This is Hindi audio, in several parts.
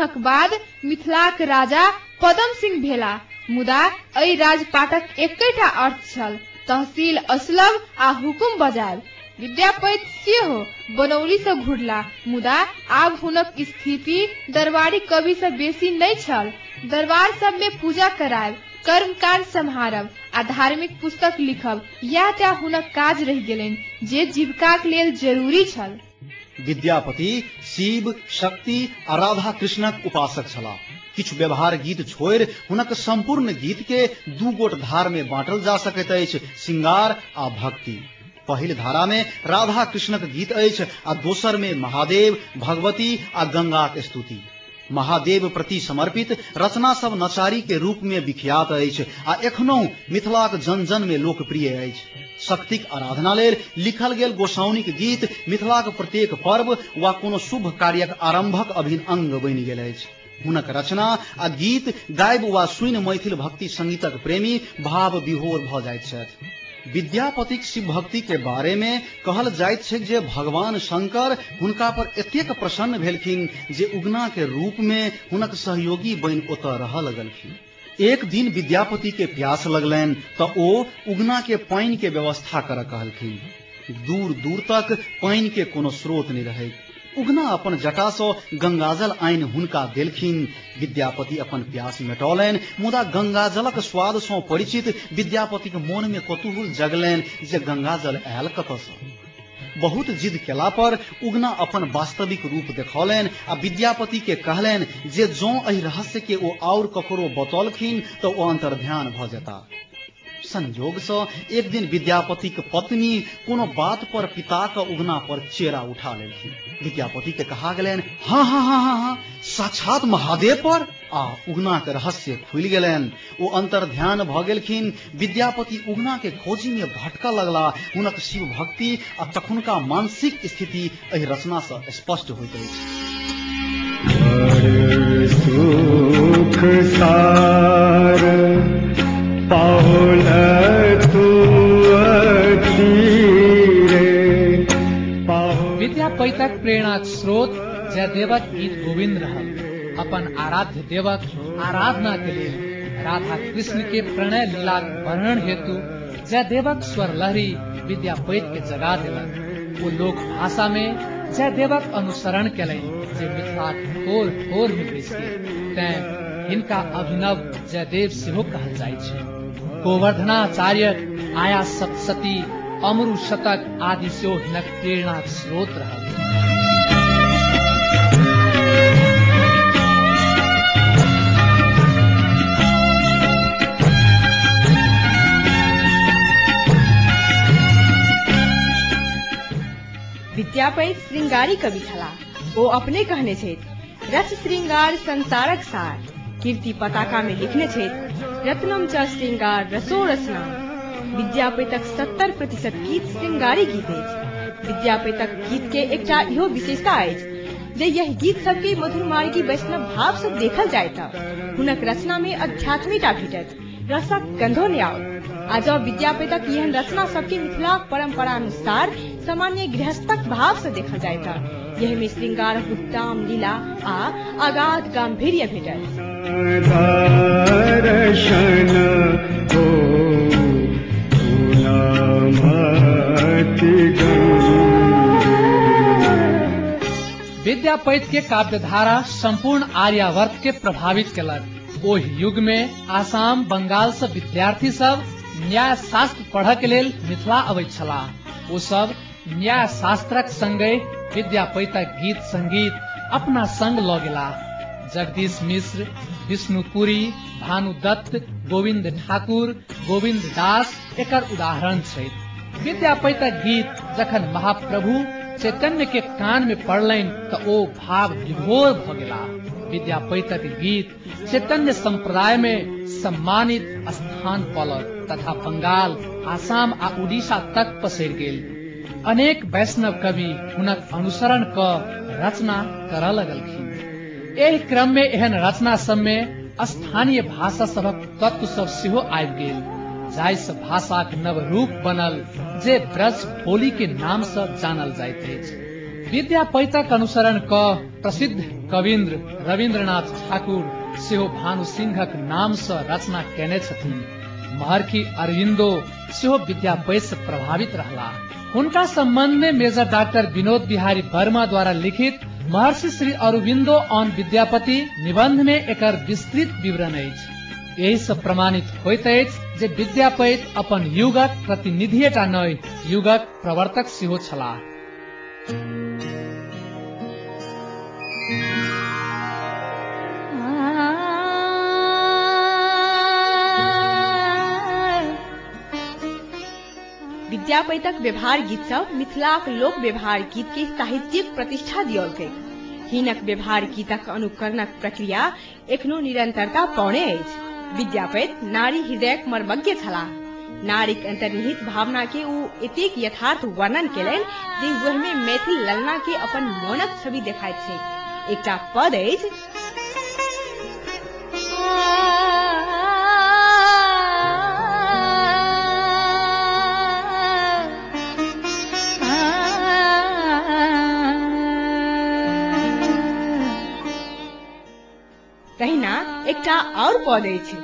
हुनक बाद मिथिलाक राजा पदम सिंह भेला। मुदा एहि राजपाटक एकैटा अर्थ छल, तहसील असलब आ हुकुम बजायब। विद्यापति सेहो बनौली से घुरला, मुदा आब हुनक स्थिति दरबारी कवि से बेसी नहीं छल। दरबार सब में पूजा करायब, कर्मकांड सम्हारब आ धार्मिक पुस्तक लिखब, या हुनक काज रहि गेलनि जे जीविकाक लेल जरूरी छल। विद्यापति शिव, शक्ति आ राधा कृष्णक उपासक छलाह। किछु व्यवहार गीत छोड़ि हुनक संपूर्ण गीत के दू गोट धार में बांटल जा सकैत अछि, श्रृंगार आ भक्ति। पहिल धारा में राधा कृष्णक गीत अछि आ दोसर में महादेव, भगवती आ गंगाक स्तुति। महादेव प्रति समर्पित रचना सब नचारी के रूप में विख्यात अछि आ एखनो मिथिलाक जन जन में लोकप्रिय अछि। शक्तिक आराधना लेल लिखल गेल गोसाउनिक गीत मिथिलाक प्रत्येक पर्व वा कोनो शुभ कार्यक आरंभक अभिन्न अंग बनि गेल अछि। हुनक रचना आ गीत गायब वा सुनि मैथिल भक्ति संगीतक प्रेमी भाव विभोर भ जाइत छथि। विद्यापतिक शिव भक्ति के बारे में कहल जाइत छै जे भगवान शंकर हुनका पर एतेक प्रसन्न भेलखिन जे उगना के रूप में हुनक सहयोगी बनि ओतऽ रहऽ लगलखिन। एक दिन विद्यापति के प्यास लगलनि तऽ ओ उगना के पानि के व्यवस्था करऽ कहलखिन। दूर दूर तक पानि के कोनो स्रोत नहि रहै। उगना अपन जटा सँ गंगाजल आनि हुनका देलखिन। विद्यापति अपन प्यास मेटौलनि, मुदा गंगाजलक स्वाद सँ परिचित विद्यापतिक मोन में कौतूहल जगलनि जे गंगाजल आयल कतऽ सँ। बहुत जिद केला पर उगना अपन वास्तविक रूप देखौलनि आ विद्यापति के कहलनि जे जँ एहि रहस्य के ओ और ककरो बतौलखिन तऽ ओ अंतर्ध्यान भ जेता। संयोग से एक दिन विद्यापतिक पत्नी कोनो बात पर पिता के उगना पर चेरा उठा लेलखिन। विद्यापति के कहा गेलनि, हाँ, साक्षात महादेव पर। आ उगना के रहस्य खुलि गेलनि। ओ अंतर्ध्यान भ गेलखिन। विद्यापति उगना के खोजी में भटकऽ लगला। हुनक शिव भक्ति आ तखुनका मानसिक स्थिति एहि रचना से स्पष्ट होइत अछि। सुख सार विद्यापतिक प्रेरणाक स्रोत जयदेवक गीत गोविंद रहल। अपन आराध्य देवक आराधना के लिए राधा कृष्ण के प्रणय लीला वर्णन हेतु जयदेवक स्वर लहरी विद्यापति के जगा देलक। वो लोक भाषा में जयदेवक अनुसरण केलनि जे मिथिलाक ठोर ठोर में बैसि गेल। तें हिनका अभिनव जयदेव सेहो कहल जाइत छै। गोवर्धनाचार्य, आया सप्तशती, अमरु शतक आदि सेहो हिनक प्रेरणाक स्रोत रहल। विद्यापति श्रृंगारी कवि छलाह। ओ अपने कहने छथि, रस श्रृंगार संसारक सार। कीर्ति पताका में लिखने छथि, रत्नम च श्रृंगार रसो रसना। विद्यापतिक 70% गीत श्रृंगारी गीत अछि। विद्यापतिक गीत के एकटा इहो विशेषता अछि जे यह गीत सबके मधुर मार्गी वैष्णव भाव से देखल जाय तऽ हुनक रचना में अध्यात्मिकता भेटत, रसक गंधो नहि आओत। आ जब विद्यापतिक एहन रचना सबके मिथिला परंपरा अनुसार सामान्य गृहस्थक भाव से देखल जाय तऽ यह में श्रृंगारक उत्तम लीला आ अगाध गांभीर्य भेटत। विद्यापति के काव्यधारा संपूर्ण आर्यावर्त के प्रभावित केलक। ओहि युग में आसाम बंगाल से विद्यार्थी सब न्याय शास्त्र पढ़ के लेल मिथिला अबैत छलाह। ओ सब न्याय शास्त्रक संगे विद्यापतिक गीत संगीत अपना संग लऽ गेला। जगदीश मिश्र, विष्णुपुरी, भानुदत्त, गोविंद ठाकुर, गोविंद दास एकर उदाहरण छै। विद्यापतिक गीत जखन महाप्रभु चैतन्य के कान में पड़लनि तऽ ओ भाव विभोर भ गेला। विद्यापतिक गीत चैतन्य संप्रदाय में सम्मानित स्थान पौलक तथा बंगाल, आसाम आ उड़ीसा तक पसरि गेल। अनेक वैष्णव कवि हुनक अनुसरण क रचना करऽ लगलखिन। एहि क्रम में एहन रचना सब में स्थानीय भाषा सबक तत्व सब सेहो आबि गेल, जाहि से भाषाक नव रूप बनल जे ब्रज बोली के नाम से जानल जाइत अछि। विद्यापैतक अनुसरण क प्रसिद्ध कविन्द्र रविन्द्रनाथ ठाकुर सेहो भानु सिंहक नाम से रचना केने छथिन। महर्षि अरविंदो सेहो विद्यापैत से प्रभावित रहला। उनका संबंध में मेजर डॉक्टर विनोद बिहारी वर्मा द्वारा लिखित महर्षि श्री अरविंदो ऑन विद्यापति निबंध में एकर विस्तृत विवरण अछि। यही से प्रमाणित होइत अछि जे विद्यापति अपन युगक प्रतिनिधिटा नहि युगक प्रवर्तक सेहो छलाह। विद्यापैतक व्यवहार गीत सब मिथिलाक लोक व्यवहार गीत के साहित्यिक प्रतिष्ठा दियल गेल। हिनक व्यवहार गीतक अनुकरणक प्रक्रिया एखनो निरंतरता पौने अछि। विद्यापति नारी हृदयक मर्मज्ञ छलाह। नारीक अंतर्निहित भावना के उ एतेक यथार्थ वर्णन केलनि जे वह में मैथिल ललना के अपन मोनक छवि देखाइत छै। एकटा पद अछि तहिना एकटा और पद अछि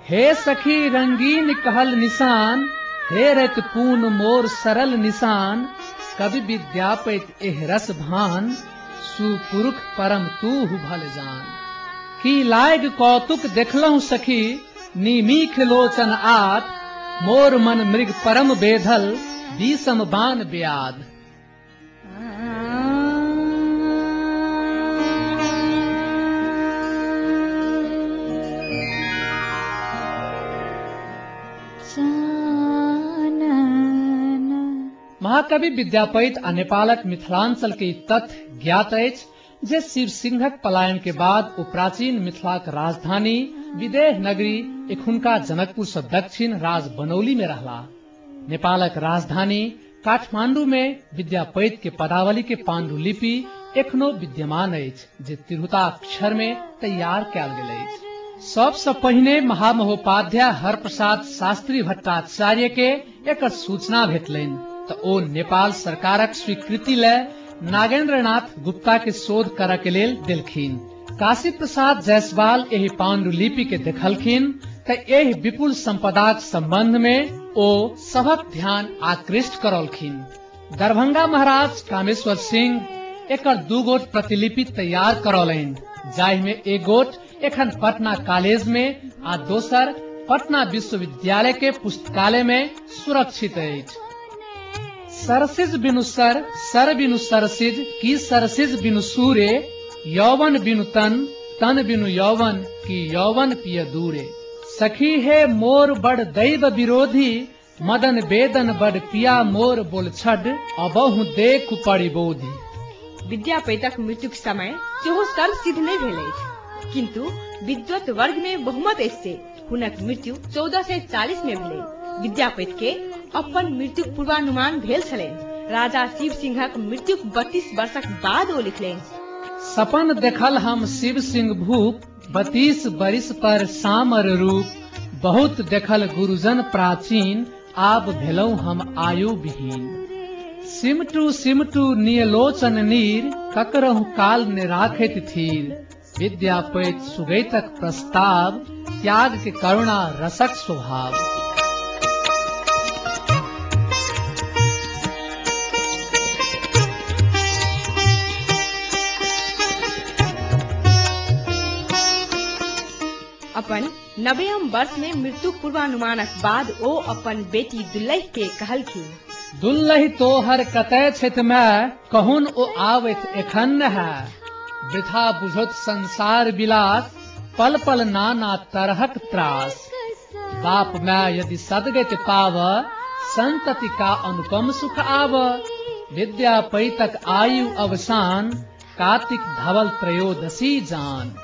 हे सखी रंगीन कहल निशान हे रत पून मोर सरल निशान कवि विद्यापति एह रस भान सुपुरुष परम तू भल जान। की लाग कौतुक देखलहु सखी निमीख लोचन आत मोर मन मृग परम बेधल बीसम बान ब्याद। महाकवि विद्यापति आ नेपालक मिथिलांचल के तथ्य ज्ञात अछि जे शिव सिंहक पलायन के बाद ओ प्राचीन मिथिलाक राजधानी विदेह नगरी एखुनका जनकपुर से दक्षिण राज बनौली में रहला। नेपालक राजधानी काठमांडू में विद्यापति के पदावली के पांडुलिपि एखनो विद्यमान अछि जे तिरहुताक्षर में तैयार कयल गेल अछि। सबसे पहिने महामहोपाध्याय हरप्रसाद शास्त्री भट्टाचार्य के एकर सूचना भेटलनि त ओ नेपाल सरकारक स्वीकृति ले नागेंद्रनाथ गुप्ता के शोध करय के लेल देलखिन। काशी प्रसाद जायसवाल एहि पांडुलिपि के देखलखिन त एहि विपुल संपदाक संबंध में ओ सबक ध्यान आकृष्ट करौलखिन। दरभंगा महाराज कामेश्वर सिंह एकर 2 गोट प्रतिलिपि तैयार करौलनि जाहि में एक गोट एखन पटना कॉलेज में आ दोसर पटना विश्वविद्यालय के पुस्तकालय में सुरक्षित अछि। सरसिज बिनु सर बिनु सरसिज की सरसिज बिनु सूरे यौवन बिनु तन बिनु यौवन की यौवन पिय दूरे। सखी है मोर बड़ दैव विरोधी मदन बेदन बड़ पिया मोर बोल छड अबहु देख पड़ी बोधी। विद्यापतिक मृत्युक समय सेहो सर्वसिद्ध नहि भेल अछि किंतु विद्वत वर्ग में बहुमत अछि हुनक मृत्यु 1440 में भेलै। विद्यापति के अपन मृत्यु पूर्वानुमान भेल छलनि। राजा शिव सिंहक मृत्यु 32 वर्षक बाद ओ लिखलनि सपन देखल हम शिव सिंह भूप 32 बरिस पर सामर रूप बहुत देखल गुरुजन प्राचीन आब भेलौ हम आयु विहीन। सिमटू सिमटू नियलोचन नीर ककरहु काल ने राखैत थीर विद्यापति सुगैतक प्रस्ताव त्याग के करुणा रसक स्वभाव। अपन 90 वर्ष में मृत्यु पूर्वानुमानक बाद ओ अपन बेटी दुल्लहि के कहलखिन दुल्लहि तोहर कतय छथि मैं कहून ओ आवैत एखन है वृथा बुझत संसार विलास पल पल नाना तरहक त्रास। बाप मैं यदि सदगति पाव संतति का अनुपम सुख आव विद्यापतिक आयु अवसान कार्तिक धवल त्रयोदशी जान।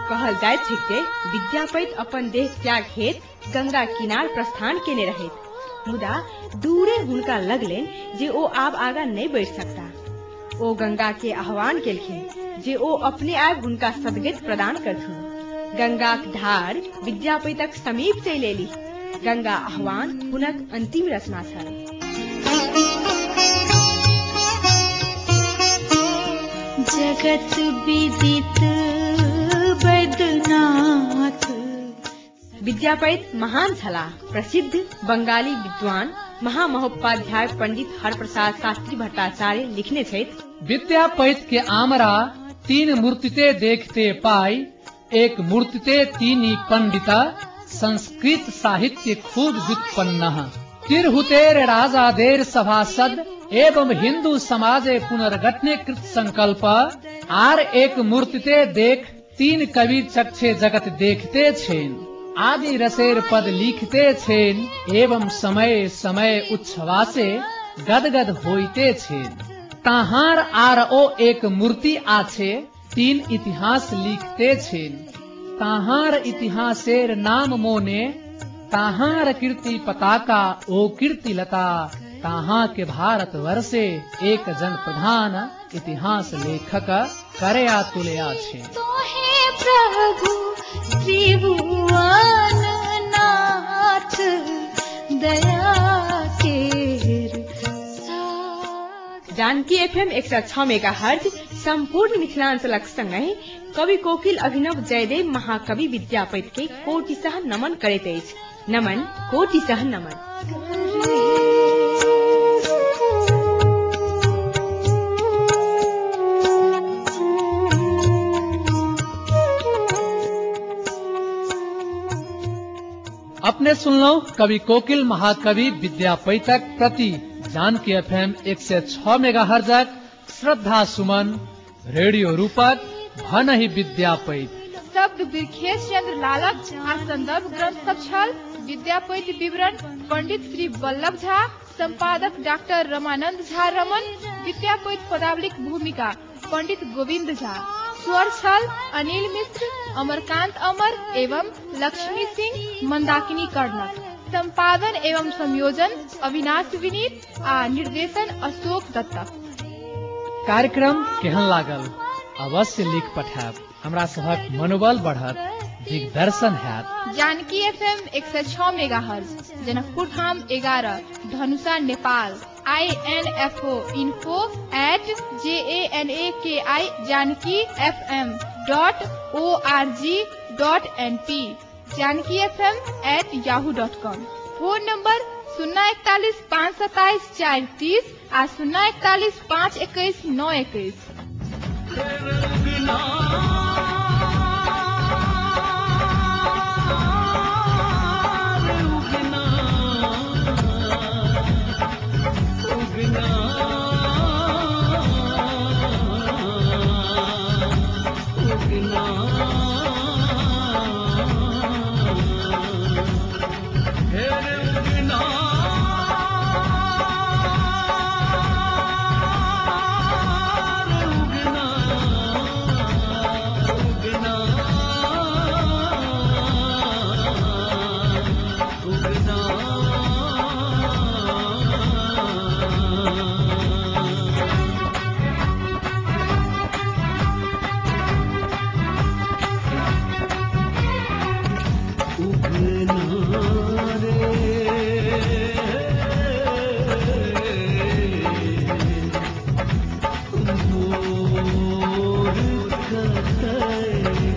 कहल जाइत छै जे विद्यापति अपन देह त्याग हेतु गंगा किनार प्रस्थान केने रहैत मुदा दूरे हुनका लगलेन जे ओ आब आगा नहीं बढ़ सकता। ओ गंगा के आह्वान केलखिन जे ओ अपने आप हुनका सदगति प्रदान करथुन। गंगाक धार विद्यापतिक समीप चलि एली। गंगा आह्वान हुनक अंतिम रचना छल। जगत विदित बैद्यनाथ। विद्यापति महान छलाह। प्रसिद्ध बंगाली विद्वान महामहोपाध्याय पंडित हरप्रसाद शास्त्री भट्टाचार्य लिखने छथि, विद्यापति के आमरा तीन मूर्तिते देखते पाई, एक मूर्तिते तीनी पंडिता, संस्कृत साहित्य खूब व्युत्पन्न। तिरहुतेर राजादेर सभासद एवं हिंदू समाजे पुनर्गठने कृत संकल्प। आर एक मूर्तिते देख तीन कवि चक्षे जगत देखते छेन, आदि रसेर पद लिखते छेन, एवं समय समय उच्छ्वासे गदगद होइते छेन। ताहार आर ओ एक मूर्ति आछे, तीन इतिहास लिखते छेन। ताहार इतिहासेर नाम मोने, ताहार कीर्ति पताका ओ कीर्ति लता। ताहा के भारत वर्षे एक जन प्रधान, इतिहास लेखक करया तुलया छे। तोहे प्रभु त्रिभुवन नाथ दया केर सागर। जानकी एफएम 106 मेगाहर्ज संपूर्ण मिथिलांचलक संगहि कवि कोकिल अभिनव जयदेव महाकवि विद्यापति के कोटिशः नमन करैत अछि। नमन, कोटिशः नमन। अपने सुनलो कवि कोकिल महाकवि विद्यापतिक प्रति जानकी एफएम 106 मेगाहर्जक श्रद्धा सुमन रेडियो रूपक भनहि विद्यापति। शब्द बिरखेश चंद्र लालक आ संदर्भ ग्रंथ सब छल। विद्यापति विवरण पंडित श्री वल्लभ झा, संपादक डॉक्टर रमानंद झा रमन। विद्यापति पदावलिक भूमिका पंडित गोविंद झा। स्वर छल अनिल मिश्र, अमरकांत अमर एवं लक्ष्मी सिंह मंदाकिनी कर्णक। संपादन एवं संयोजन अविनाश विनीत आ निर्देशन अशोक दत्त। कार्यक्रम केहन लागल अवश्य लिख पठायब, हमरा सबहक मनोबल बढ़त, दिग्दर्शन हैत। Janaki FM 106 megahertz, Janakpur Dham 11, Dhanusha Nepal. INFO info@janaki janki.fm.org.np janki@yahoo.com। Phone number 041 527 430 आ 041 521 921। मोर कतई